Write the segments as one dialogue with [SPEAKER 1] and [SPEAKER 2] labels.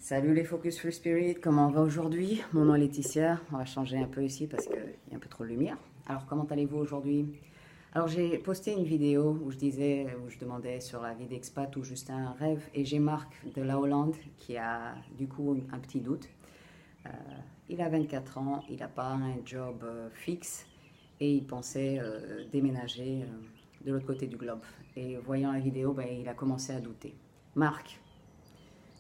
[SPEAKER 1] Salut les Focus Free Spirit, comment on va aujourd'hui? Mon nom est Laetitia, on va changer un peu ici parce qu'il y a un peu trop de lumière. Alors comment allez-vous aujourd'hui? Alors j'ai posté une vidéo où je demandais sur la vie d'expat ou juste un rêve et j'ai Marc de la Hollande qui a du coup un petit doute. Euh, il a 24 ans, il n'a pas un job fixe et il pensait déménager de l'autre côté du globe. Et voyant la vidéo, ben, il a commencé à douter. Marc,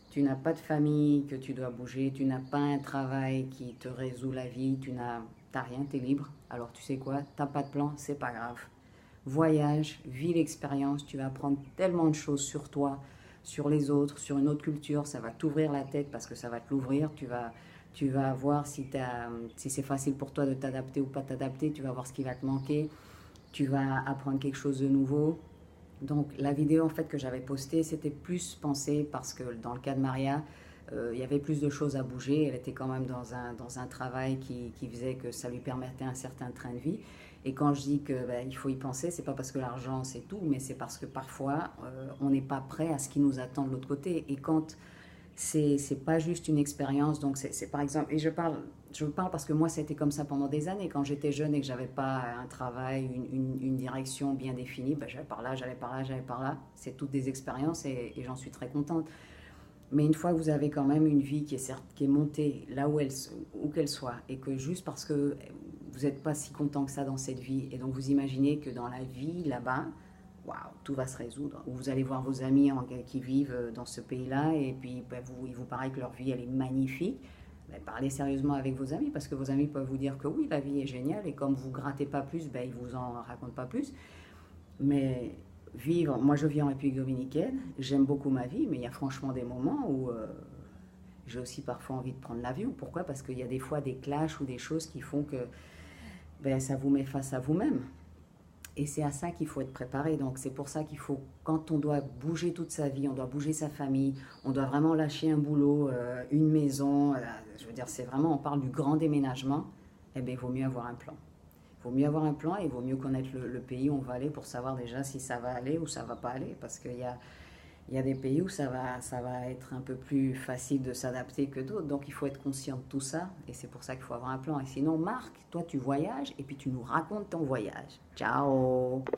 [SPEAKER 1] tu n'as pas de famille que tu dois bouger, tu n'as pas un travail qui te résout la vie, tu n'as rien, tu es libre. Alors tu sais quoi, tu n'as pas de plan, c'est pas grave. Voyage, vis l'expérience, tu vas apprendre tellement de choses sur toi, sur les autres, sur une autre culture, ça va t'ouvrir la tête parce que ça va te l'ouvrir, tu vas voir si c'est facile pour toi de t'adapter ou pas t'adapter, tu vas voir ce qui va te manquer, tu vas apprendre quelque chose de nouveau. Donc la vidéo en fait que j'avais postée, c'était plus pensé parce que dans le cas de Maria, il y avait plus de choses à bouger. Elle était quand même dans un travail qui faisait que ça lui permettait un certain train de vie. Et quand je dis que il faut y penser, c'est pas parce que l'argent c'est tout, mais c'est parce que parfois on n'est pas prêt à ce qui nous attend de l'autre côté. Et quand c'est pas juste une expérience. Donc, c'est par exemple, et je parle parce que moi, c'était comme ça pendant des années. Quand j'étais jeune et que j'avais pas un travail, une direction bien définie, ben, j'allais par là, j'allais par là, j'allais par là. C'est toutes des expériences et j'en suis très contente. Mais une fois que vous avez quand même une vie qui est montée là où qu'elle soit, et que juste parce que vous n'êtes pas si content que ça dans cette vie, et donc vous imaginez que dans la vie là-bas, waouh, tout va se résoudre. Ou vous allez voir vos amis qui vivent dans ce pays-là, et puis ben, il vous paraît que leur vie elle est magnifique. Ben, parlez sérieusement avec vos amis, parce que vos amis peuvent vous dire que oui, la vie est géniale, et comme vous grattez pas plus, ben, ils vous en racontent pas plus. Mais vivre, moi je vis en République dominicaine, j'aime beaucoup ma vie, mais il y a franchement des moments où j'ai aussi parfois envie de prendre l'avion. Pourquoi? Parce qu'il y a des fois des clashs ou des choses qui font que ben, ça vous met face à vous-même. Et c'est à ça qu'il faut être préparé. Donc c'est pour ça qu'il faut, quand on doit bouger toute sa vie, on doit bouger sa famille, on doit vraiment lâcher un boulot, une maison, je veux dire, c'est vraiment, on parle du grand déménagement, eh bien il vaut mieux avoir un plan. Il vaut mieux avoir un plan et il vaut mieux connaître le pays où on va aller pour savoir déjà si ça va aller ou ça va pas aller. Parce il y a des pays où ça va être un peu plus facile de s'adapter que d'autres. Donc il faut être conscient de tout ça et c'est pour ça qu'il faut avoir un plan. Et sinon, Marc, toi tu voyages et puis tu nous racontes ton voyage. Ciao!